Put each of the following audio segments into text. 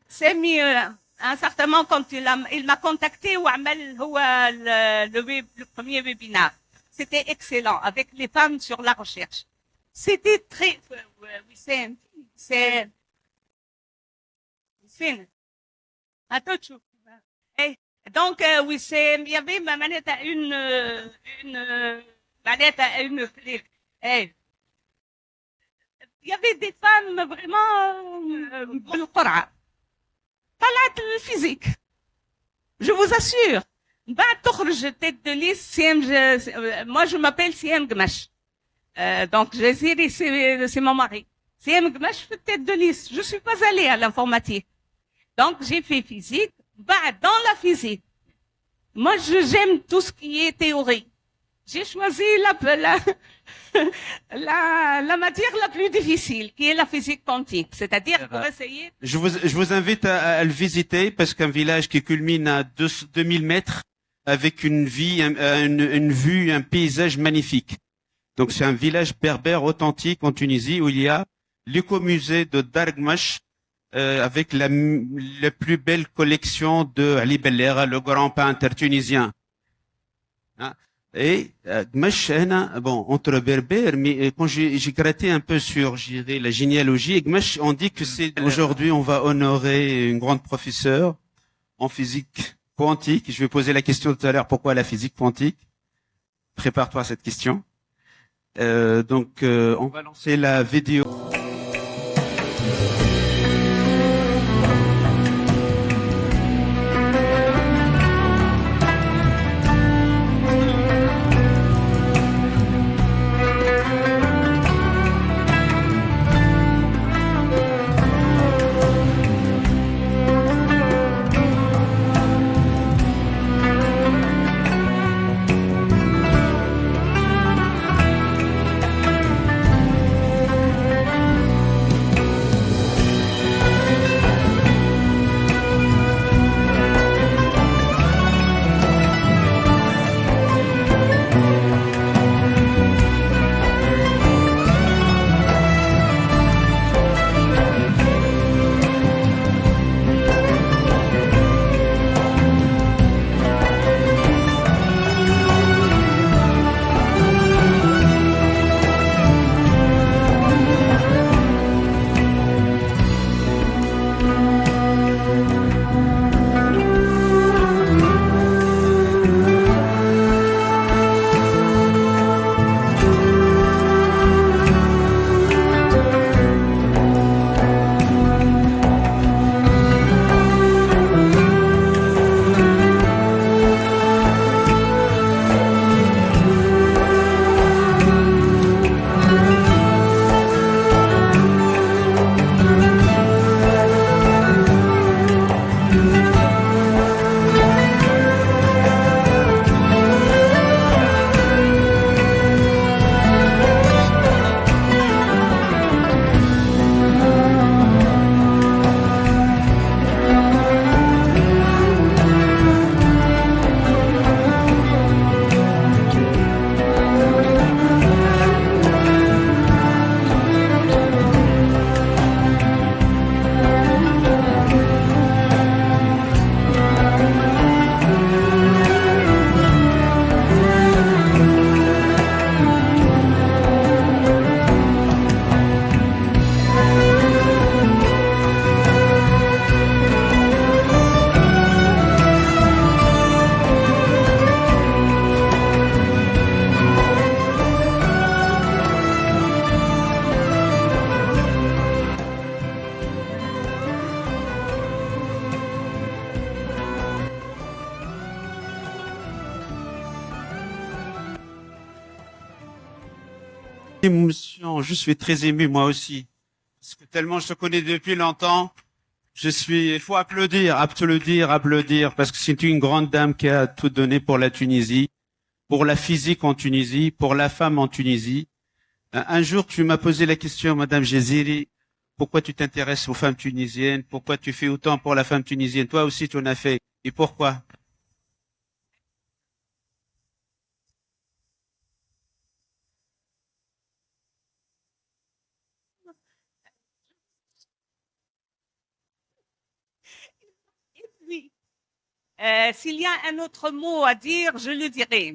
c'est mieux. À un certain moment, quand il m'a contacté, le premier webinaire. C'était excellent, avec les femmes sur la recherche. C'était très, Wissem, c'est, Wissem, attends, eh, donc, Wissem, il y avait ma manette à manette à une clique. Eh, il y avait des femmes vraiment, بالقرعة. طلعت الفيزيك. Je vous assure. بعد تخرج tête de liste moi je m'appelle Siem Gmash. Donc Jaziri c'est mon mari. Siem Gmash fait tête de liste. Je suis pas allée à l'informatique. Donc j'ai fait physique. Dans la physique, moi j'aime tout ce qui est théorie. J'ai choisi la matière la plus difficile, qui est la physique quantique. C'est-à-dire pour essayer. Je vous invite à le visiter parce qu'un village qui culmine à 2000 mètres avec une vue, un paysage magnifique. Donc c'est un village berbère authentique en Tunisie où il y a l'écomusée de Dargmash avec la plus belle collection de Ali Bellera, le grand peintre tunisien. Hein? Et Gmash, bon, entre berbères, mais quand j'ai gratté un peu sur, je dirais, la généalogie, Gmash, on dit que c'est aujourd'hui on va honorer une grande professeure en physique quantique. Je vais poser la question tout à l'heure, pourquoi la physique quantique? Prépare-toi à cette question. Donc, on va lancer la vidéo. Émotion, je suis très ému moi aussi. Parce que tellement je te connais depuis longtemps, il faut applaudir, parce que c'est une grande dame qui a tout donné pour la Tunisie, pour la physique en Tunisie, pour la femme en Tunisie. Un jour, tu m'as posé la question, Madame Jaziri, pourquoi tu t'intéresses aux femmes tunisiennes? Pourquoi tu fais autant pour la femme tunisienne? Toi aussi, tu en as fait. Et pourquoi? S'il y a un autre mot à dire, je le dirai.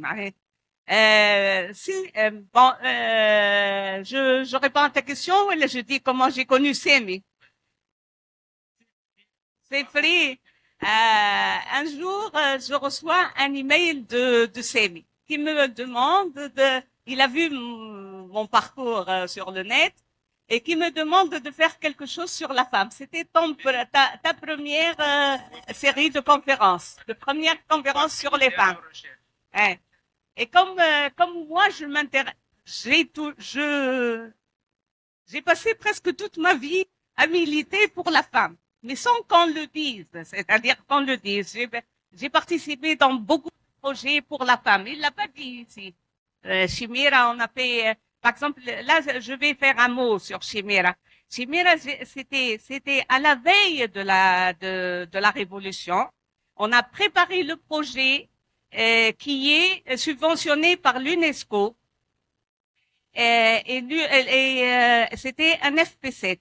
Je réponds à ta question. Et là, je dis comment j'ai connu Semi. C'est free. Un jour, je reçois un email de Semi qui me demande il a vu mon parcours sur le net et qui me demande de faire quelque chose sur la femme. C'était ta première série de conférences, de première conférence sur les femmes. Hein. Et comme moi, je m'intéresse, j'ai passé presque toute ma vie à militer pour la femme, mais sans qu'on le dise. C'est-à-dire qu'on le dise. J'ai participé dans beaucoup de projets pour la femme. Il l'a pas dit ici. Chimera, on a fait, par exemple, là, je vais faire un mot sur Chimera. Chimera, c'était à la veille de la révolution. On a préparé le projet qui est subventionné par l'UNESCO et c'était un FP7,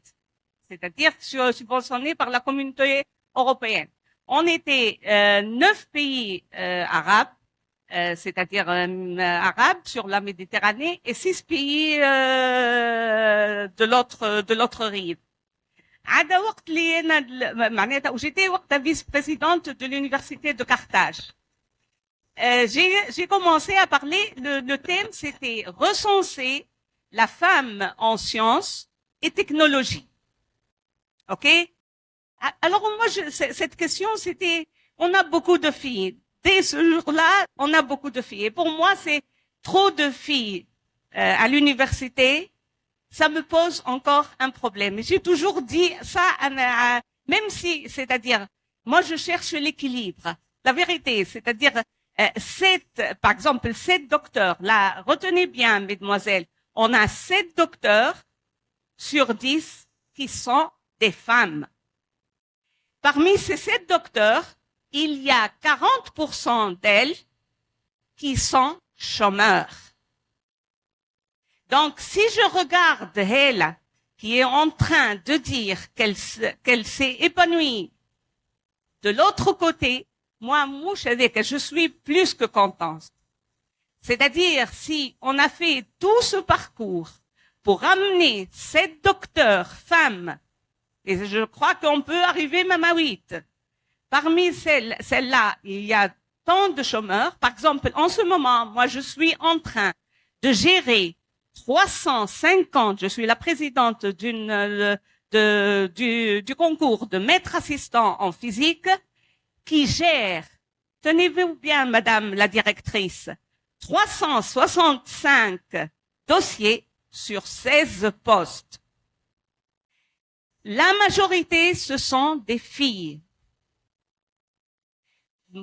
c'est-à-dire subventionné par la communauté européenne. On était 9 pays arabes, c'est-à-dire arabes sur la Méditerranée, et 6 pays de l'autre rive. عدا وقت اللي أنا معناتها j'étais وقتها vice-présidente de l'université de Carthage. J'ai commencé à parler, le thème c'était recenser la femme en sciences et technologie. Ok? Alors moi, cette question c'était, on a beaucoup de filles. Dès ce jour-là, on a beaucoup de filles. Et pour moi, c'est trop de filles à l'université. Ça me pose encore un problème. Et j'ai toujours dit ça, même si, c'est-à-dire, moi je cherche l'équilibre. La vérité, c'est-à-dire, par exemple, 7 docteurs, là, retenez bien, mesdemoiselles, on a 7 docteurs sur 10 qui sont des femmes. Parmi ces 7 docteurs, il y a 40% d'elles qui sont chômeurs. Donc, si je regarde elle, qui est en train de dire qu'elle s'est épanouie de l'autre côté, moi, je suis plus que contente. C'est-à-dire, si on a fait tout ce parcours pour amener 7 docteurs femmes, et je crois qu'on peut arriver même à 8, parmi celles-là, il y a tant de chômeurs. Par exemple, en ce moment, moi, je suis en train de gérer 350, je suis la présidente du concours de maître assistant en physique qui gère, tenez-vous bien madame la directrice, 365 dossiers sur 16 postes. La majorité, ce sont des filles.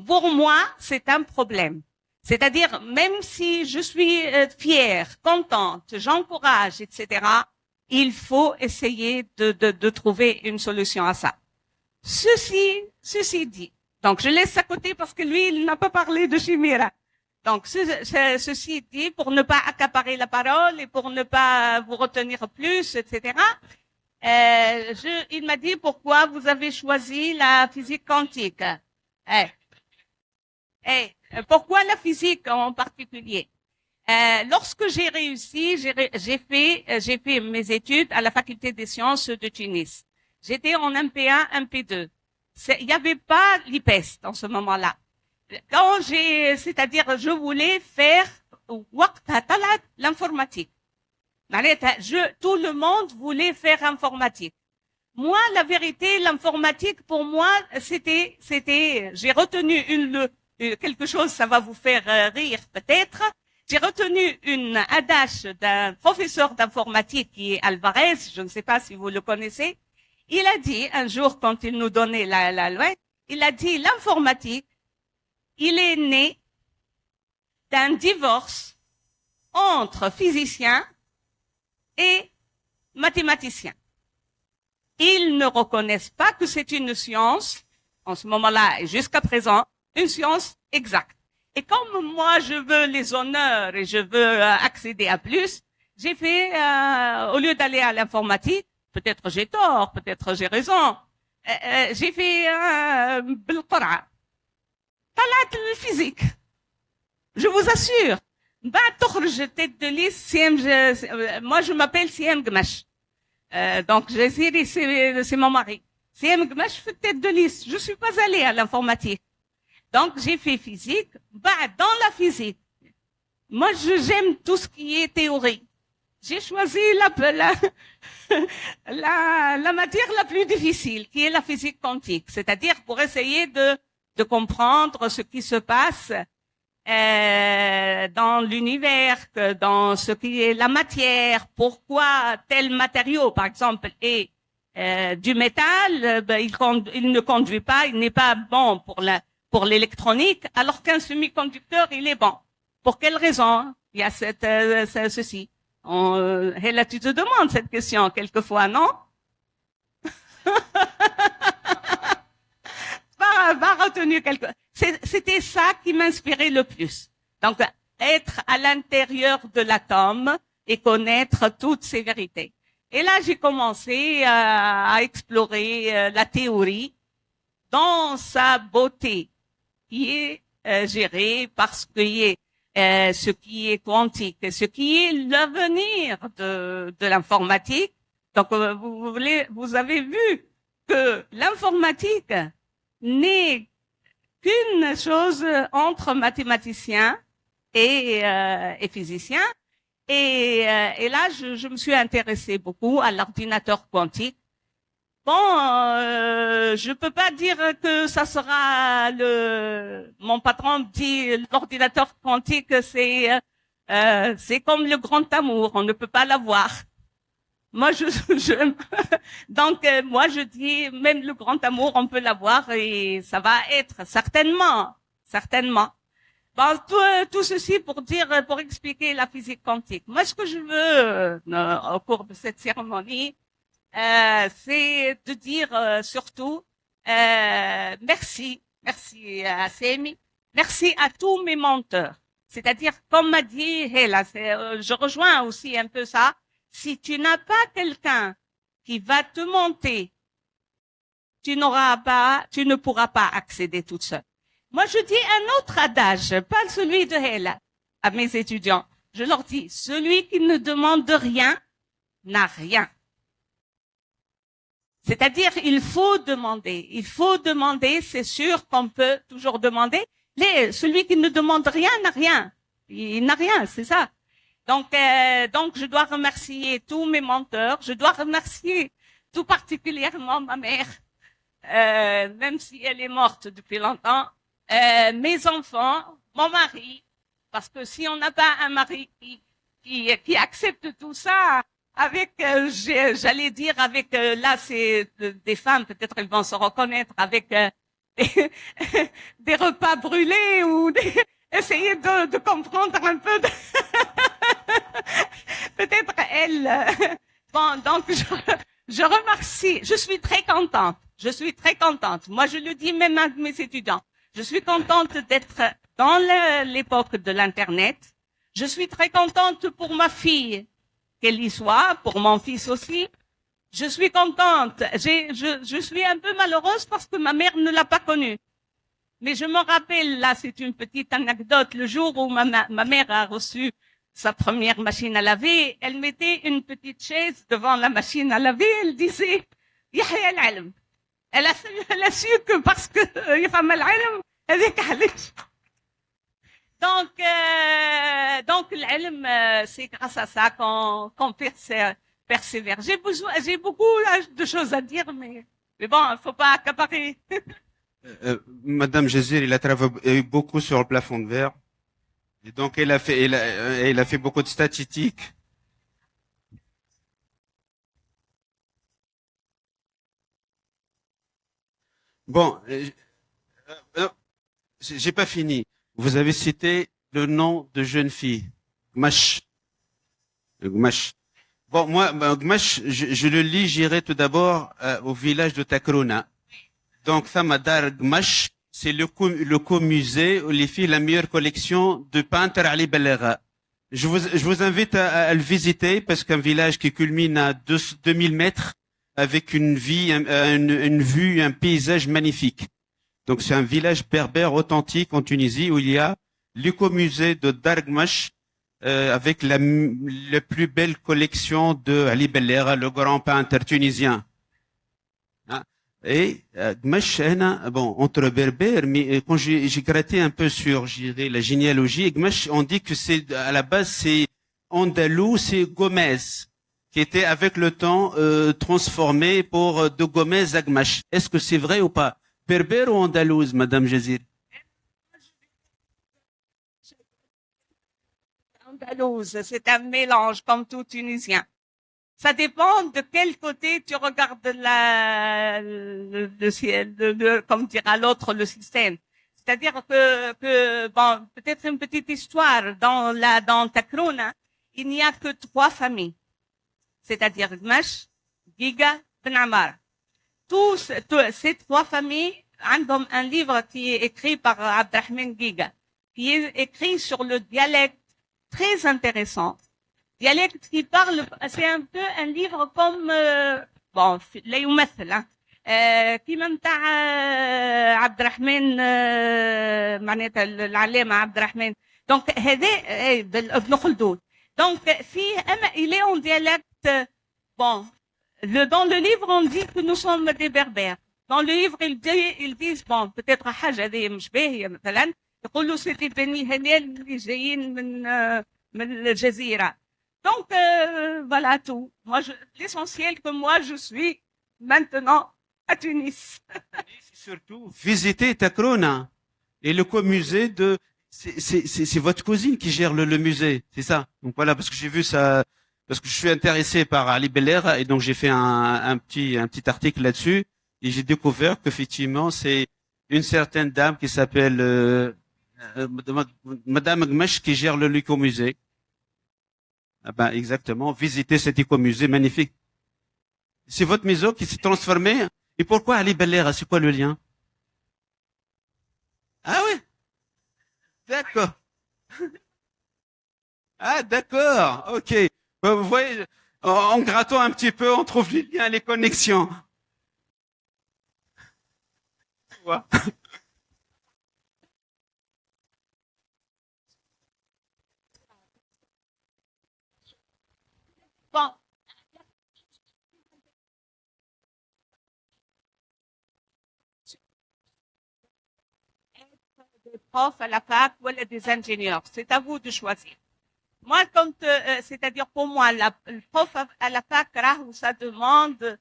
Pour moi, c'est un problème. C'est-à-dire, même si je suis fière, contente, j'encourage, etc., il faut essayer de trouver une solution à ça. Ceci dit, donc je laisse à côté parce que lui, il n'a pas parlé de Chimera. Donc, ceci dit, pour ne pas accaparer la parole et pour ne pas vous retenir plus, etc., il m'a dit pourquoi vous avez choisi la physique quantique. Pourquoi la physique en particulier? Lorsque j'ai réussi, j'ai fait mes études à la faculté des sciences de Tunis. J'étais en MP1, MP2. Il n'y avait pas l'IPES en ce moment-là. C'est-à-dire, je voulais faire l'informatique. Tout le monde voulait faire informatique. Moi, la vérité, l'informatique, pour moi, j'ai retenu quelque chose, ça va vous faire rire peut-être. J'ai retenu une adage d'un professeur d'informatique qui est Alvarez, je ne sais pas si vous le connaissez. Il a dit, un jour, quand il nous donnait la loi, il a dit, l'informatique, il est né d'un divorce entre physiciens et mathématiciens. Ils ne reconnaissent pas que c'est une science, en ce moment-là et jusqu'à présent, une science exacte. Et comme moi, je veux les honneurs et je veux accéder à plus, j'ai fait, au lieu d'aller à l'informatique, peut-être j'ai tort, peut-être j'ai raison, j'ai fait بالقرعة. طلعت الفيزيك. Je vous assure. بعد تخرج tête de liste سيام moi je m'appelle سيام قمش. Donc Jaziri c'est mon mari. سيام قمش في tête de liste. Je suis pas allée à l'informatique. Donc j'ai fait physique. بعد dans la physique. Moi j'aime tout ce qui est théorie. J'ai choisi la matière la plus difficile, qui est la physique quantique, c'est-à-dire pour essayer de comprendre ce qui se passe dans l'univers, dans ce qui est la matière, pourquoi tel matériau, par exemple, est du métal, il ne conduit pas, il n'est pas bon pour l'électronique, alors qu'un semi-conducteur, il est bon. Pour quelle raison? Il y a ceci. Et là, tu te demandes cette question quelquefois, non? Pas retenu C'était ça qui m'inspirait le plus. Donc, être à l'intérieur de l'atome et connaître toutes ses vérités. Et là, j'ai commencé à explorer la théorie dans sa beauté, qui est gérée par ce qui est quantique, et ce qui est l'avenir de l'informatique. Donc, vous avez vu que l'informatique n'est qu'une chose entre mathématiciens et physiciens. Et là, je me suis intéressée beaucoup à l'ordinateur quantique. Bon, je peux pas dire que ça sera mon patron dit l'ordinateur quantique c'est comme le grand amour, on ne peut pas l'avoir. Moi donc moi je dis même le grand amour on peut l'avoir et ça va être certainement. Bon, tout ceci pour expliquer la physique quantique. Moi ce que je veux au cours de cette cérémonie c'est de dire surtout merci à Semi, merci à tous mes menteurs. C'est-à-dire, comme m'a dit Hela, je rejoins aussi un peu ça, si tu n'as pas quelqu'un qui va te monter, tu ne pourras pas accéder toute seule. Moi, je dis un autre adage, pas celui de Hela, à mes étudiants. Je leur dis, celui qui ne demande rien n'a rien. C'est-à-dire, il faut demander, c'est sûr qu'on peut toujours demander. Celui qui ne demande rien n'a rien. Il n'a rien, c'est ça. Donc, je dois remercier tous mes menteurs. Je dois remercier tout particulièrement ma mère, même si elle est morte depuis longtemps. Mes enfants, mon mari, parce que si on n'a pas un mari qui accepte tout ça, avec, j'allais dire avec, là c'est des femmes, peut-être elles vont se reconnaître, avec des repas brûlés ou essayer de comprendre un peu. Peut-être elles. Bon, donc je remercie. Je suis très contente. Moi, je le dis même à mes étudiants. Je suis contente d'être dans l'époque de l'Internet. Je suis très contente pour ma fille, qu'elle y soit, pour mon fils aussi. Je suis contente. Je suis un peu malheureuse parce que ma mère ne l'a pas connue. Mais je me rappelle, là, c'est une petite anecdote, le jour où ma mère a reçu sa première machine à laver, elle mettait une petite chaise devant la machine à laver, elle disait, Yahya al-ilm. Elle a su que parce que Yafam al-ilm, elle est calée. Donc l'ilm, c'est grâce à ça qu'on persévère. J'ai beaucoup de choses à dire, mais bon, il faut pas accaparer. Madame Jazir, il a travaillé beaucoup sur le plafond de verre. Et donc, elle a fait beaucoup de statistiques. Bon, j'ai pas fini. Vous avez cité le nom de jeune fille. Gmash. Gmash. Bon, moi, Gmash, je le lis, j'irai tout d'abord au village de Takrona. Donc, Thamadar Gmash, c'est le co-musée où les filles la meilleure collection de peintres Ali Balera. Je vous invite à le visiter parce qu'un village qui culmine à 2000 mètres avec une vue, un paysage magnifique. Donc c'est un village berbère authentique en Tunisie où il y a l'écomusée de Dargmash avec la plus belle collection de Ali Bellera, le grand peintre tunisien. Hein. Et Gmash, bon, entre berbères, mais quand j'ai gratté un peu sur, je dirais, la généalogie, Gmash, on dit que c'est à la base c'est andalou, c'est Gomez, qui était avec le temps transformé pour de Gomez à Gmash. Est-ce que c'est vrai ou pas? Berbère ou andalouse, Madame Jazir? Andalouse, c'est un mélange comme tout Tunisien. Ça dépend de quel côté tu regardes le ciel, comme dira l'autre, le système. C'est-à-dire que bon, peut-être une petite histoire dans Takrouna, il n'y a que 3 familles. C'est-à-dire Gmash, Giga, Ben Ammar. Tous ces 3 familles ont un livre qui est écrit par Abdelrahman Giga, qui est écrit sur le dialecte très intéressant. Dialecte qui parle, c'est un peu un livre comme, bon, لا يمثل, hein, كيما متاع عبد الرحمن, معناتها العلامة عبد الرحمن. Donc, هذا ابن خلدون. Donc, il est en dialecte, bon, dans le livre, on dit que nous sommes des berbères. Dans le livre, ils disent, bon, peut-être حاجة هذه مش باهية مثلا, يقولوا c'est des بني هنال اللي جايين من الجزيرة. Donc, voilà tout. L'essentiel que moi, je suis maintenant à Tunis. C'est surtout visiter Takrona et le musée de, c'est votre cousine qui gère le musée, c'est ça. Donc voilà, parce que j'ai vu ça, parce que je suis intéressé par Ali Belair et donc j'ai fait un petit article là-dessus et j'ai découvert qu'effectivement c'est une certaine dame qui s'appelle Madame Gmesh qui gère le musée. Ah ben exactement, visiter cet écomusée magnifique. C'est votre maison qui s'est transformée. Et pourquoi Ali Belair? C'est quoi le lien? Ah oui, d'accord. Ah d'accord, ok. Ben, vous voyez, en grattant un petit peu, on trouve les liens, les connexions. Ouais. Bon, des profs à la fac ou des ingénieurs, c'est à vous de choisir. Moi, c'est-à-dire pour moi, le prof à la fac, ça demande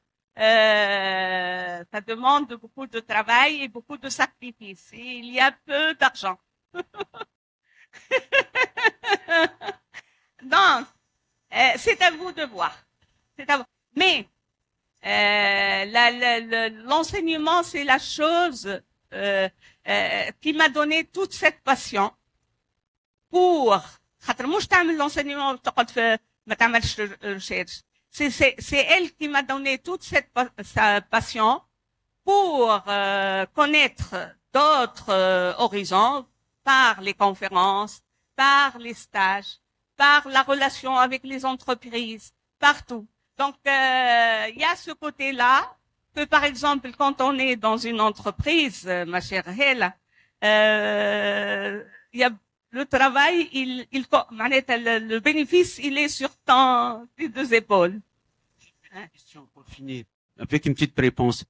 beaucoup de travail et beaucoup de sacrifices. Et il y a peu d'argent. Donc, c'est à vous de voir. C'est à vous. Mais l'enseignement, c'est la chose qui m'a donné toute cette passion pour خاطر مش تعمل l'enseignement وتقعد في ما تعملش recherche. C'est elle qui m'a donné toute sa passion pour connaître d'autres horizons par les conférences, par les stages, par la relation avec les entreprises, partout. Donc, il y a ce côté-là que, par exemple, quand on est dans une entreprise, ma chère Hela, il y a le travail, le bénéfice, il est sur tes 2 épaules. Question pour finir, avec une petite réponse.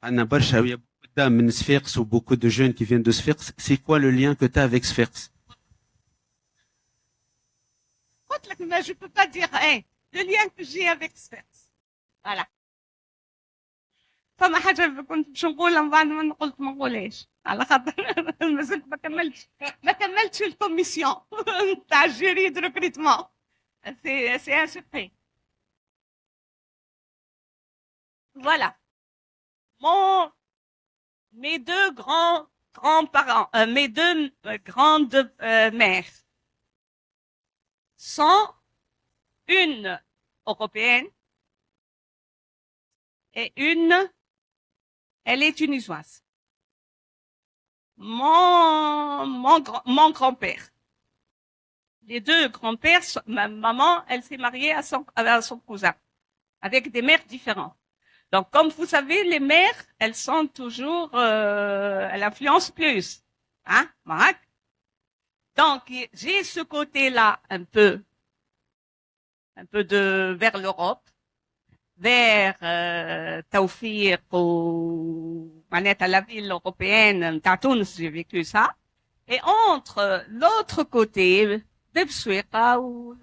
Anna Barsha, il y a beaucoup de dames de Sfax ou beaucoup de jeunes qui viennent de Sfax. C'est quoi le lien que tu as avec Sfax? Mais je peux pas dire, le lien que j'ai avec Sfax. Voilà. فما حاجة كنت باش نقولها من بعد ما قلت ما نقولهاش على خاطر مازلت ما كملتش الكوميسيون تاع الجيري دو ريكروتمون سي ان سكري. Voilà. Mes 2 grands-parents, mes 2 grandes mères sont une européenne et elle est tunisoise. Mon grand-père. Les 2 grands-pères, ma maman, elle s'est mariée à son cousin, avec des mères différentes. Donc, comme vous savez, les mères, elles sont toujours, elles influencent plus. Hein, Marc? Donc, j'ai ce côté-là un peu de vers l'Europe, vers Taoufir ou à la ville européenne, Tatoun, j'ai vécu ça. Et entre l'autre côté, Debsouira ou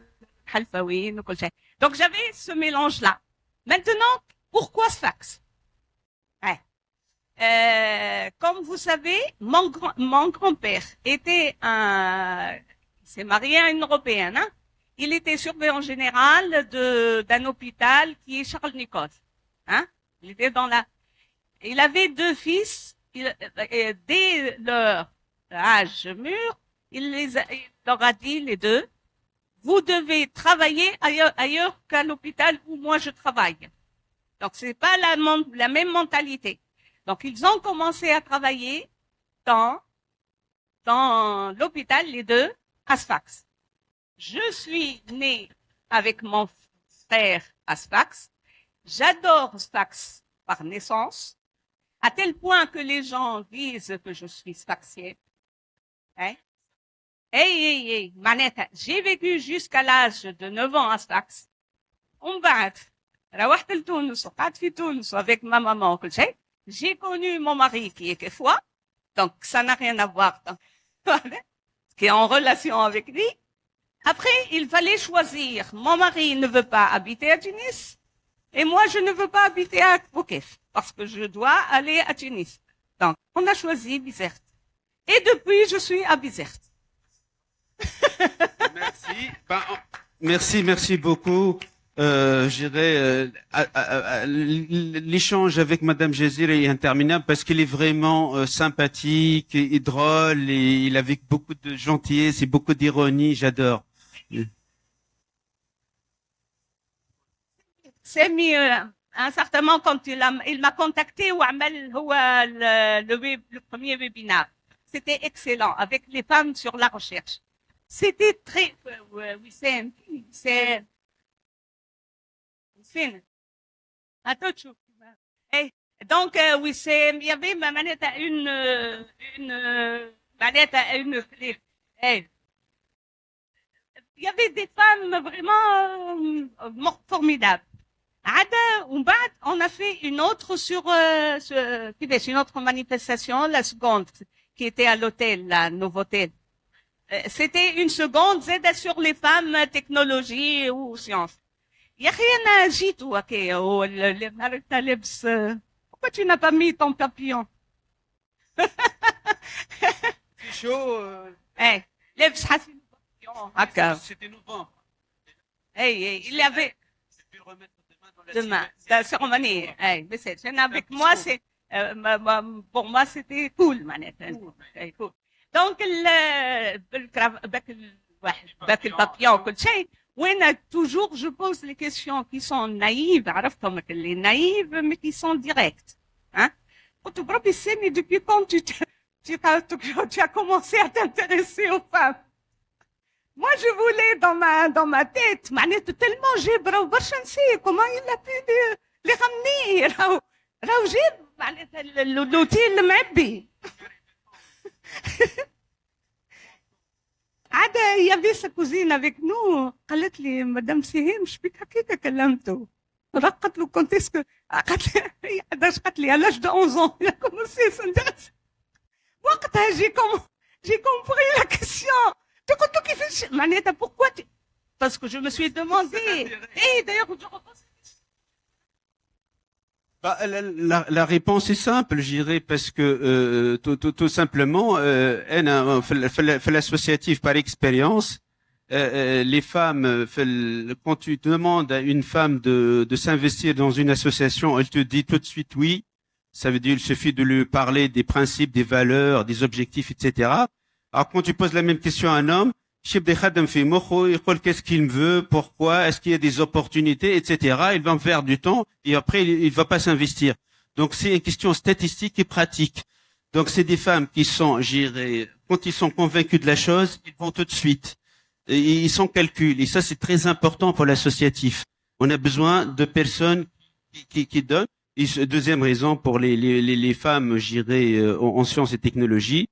Halfaoui, ou Kolchay. Donc, j'avais ce mélange-là. Maintenant, pourquoi Sfax? Ouais. Comme vous savez, mon grand-père était s'est marié à une Européenne, hein. Il était surveillant général d'un hôpital qui est Charles Nichols, hein. Il était il avait deux fils, dès leur âge mûr, il leur a dit les deux, vous devez travailler ailleurs qu'à l'hôpital où moi je travaille. Donc c'est pas la même mentalité. Donc ils ont commencé à travailler dans l'hôpital, les deux, à Sfax. Je suis née avec mon frère à Sfax. J'adore Sfax par naissance, à tel point que les gens disent que je suis sfaxienne. Hein? Hey, manette, j'ai vécu jusqu'à l'âge de 9 ans à Sfax. روحت لتونس وقعدت في تونس avec ma maman وكل شيء. J'ai connu mon mari qui est quelquefois, donc ça n'a rien à voir, qui est en relation avec lui. Après, il fallait choisir. Mon mari ne veut pas habiter à Tunis et moi je ne veux pas habiter à Boukef parce que je dois aller à Tunis. Donc, on a choisi Bizerte. Et depuis, je suis à Bizerte. Merci. Merci beaucoup. L'échange avec Madame Jazir est interminable parce qu'il est vraiment sympathique et drôle et il avait beaucoup de gentillesse et beaucoup d'ironie. J'adore. C'est mieux. Hein, certainement, quand il m'a contacté ou le premier webinaire. C'était excellent avec les femmes sur la recherche. C'était très, Wissem. Hey, donc, Wissem, il y avait ma manette à une manette à une clé. Hey. Il y avait des femmes vraiment formidables. On a fait une autre une autre manifestation, la seconde, qui était à l'hôtel, la Novotel. C'était une seconde, c'est sur les femmes, technologie ou sciences. Pourquoi tu n'as pas mis ton papillon? C'est chaud. Hey, C'était novembre. Hey, il y avait demain, la cérémonie. Hey, mais c'est avec moi, c'est pour moi c'était cool, manette. Cool. Donc le papillon, كل شيء. وين toujours je pose les questions qui sont naïves, عرفتهم les naïves mais qui sont directes. Hein? قلت بربي السني depuis quand tu as commencé à t'intéresser aux femmes? Moi, je voulais dans ma tête, معناته tellement جبرة وبرشا نسي comment il a pu les ramener. راهو جاب معناتها l'outil المعبي. عاد il y avait sa cousine avec nous, قالت لي مدام سهيم شبيك هكاك كلمته؟ رقت له quand est-ce que قالت لي علاش قالت لي à l'âge de 11 ans il a commencé à s'intéresser. وقتها j'ai compris la question. قلت له كيفاش معناتها pourquoi parce que je me suis demandé et d'ailleurs je repose. La réponse est simple, je dirais, parce que tout simplement, fait l'associatif par expérience, les femmes, quand tu demandes à une femme de s'investir dans une association, elle te dit tout de suite oui. Ça veut dire il suffit de lui parler des principes, des valeurs, des objectifs, etc. Alors quand tu poses la même question à un homme, qu'est-ce qu'il veut, pourquoi, est-ce qu'il y a des opportunités, etc. Il va en faire du temps et après il va pas s'investir. Donc c'est une question statistique et pratique. Donc c'est des femmes qui sont, j'irais, quand ils sont convaincus de la chose, ils vont tout de suite. Et ils sont calculés. Et ça c'est très important pour l'associatif. On a besoin de personnes qui donnent. Et deuxième raison pour les femmes, j'irais, en sciences et technologies,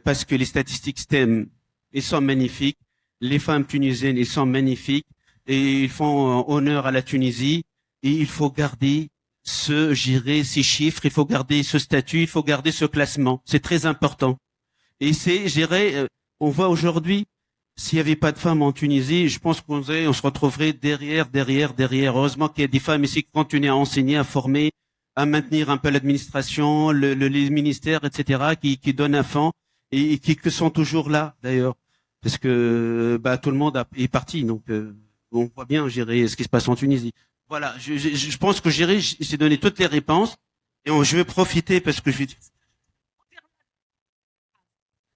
parce que les statistiques STEM, elles sont magnifiques. Les femmes tunisiennes, elles sont magnifiques et ils font honneur à la Tunisie. Et il faut garder j'irais, ces chiffres, il faut garder ce statut, il faut garder ce classement. C'est très important. Et j'irais, on voit aujourd'hui, s'il n'y avait pas de femmes en Tunisie, je pense on se retrouverait derrière. Heureusement qu'il y a des femmes ici qui continuent à enseigner, à former, à maintenir un peu l'administration, les ministères, etc., qui donnent un fond et qui sont toujours là, d'ailleurs. Parce que tout le monde est parti. Donc, on voit bien, j'irais, ce qui se passe en Tunisie. Voilà, je pense que j'ai donné toutes les réponses. Et je vais profiter parce que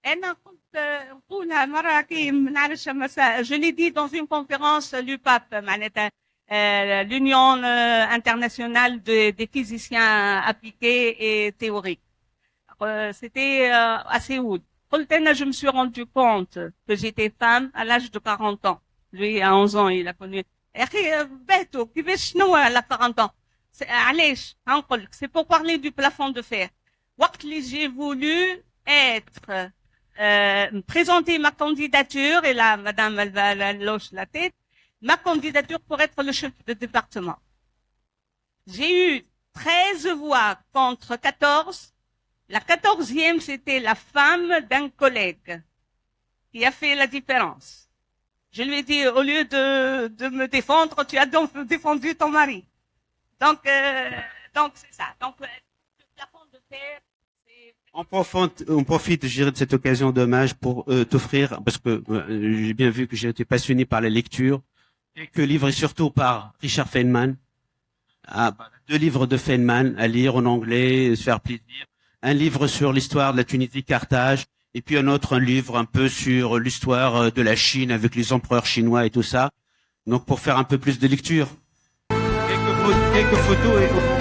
أنا كنت نقولها مرة كي ما نعرفش je l'ai dit dans une conférence l'UPAP معناتها l'Union internationale des physiciens appliqués et théoriques. C'était à Séoul. قلت أنا je me suis rendu compte que j'étais femme à l'âge de 40 ans. Lui à 11 ans il a connu. يا أخي باتو كيفاش شنو على 40 ans. علاش نقول لك c'est pour parler du plafond de fer. وقت اللي j'ai voulu être présenter ma candidature, et là, madame, elle loche la tête, ma candidature pour être le chef de département. J'ai eu 13 voix contre 14. La 14e, c'était la femme d'un collègue qui a fait la différence. Je lui ai dit, au lieu de me défendre, tu as donc défendu ton mari. Donc c'est ça. Donc, le plafond de terre, on profite, je dirais, de cette occasion d'hommage pour t'offrir, parce que j'ai bien vu que j'ai été passionné par la lecture, quelques livres et surtout par Richard Feynman. 2 livres de Feynman à lire en anglais, se faire plaisir. Un livre sur l'histoire de la Tunisie, Carthage, et puis un livre un peu sur l'histoire de la Chine avec les empereurs chinois et tout ça. Donc pour faire un peu plus de lecture. Quelques photos et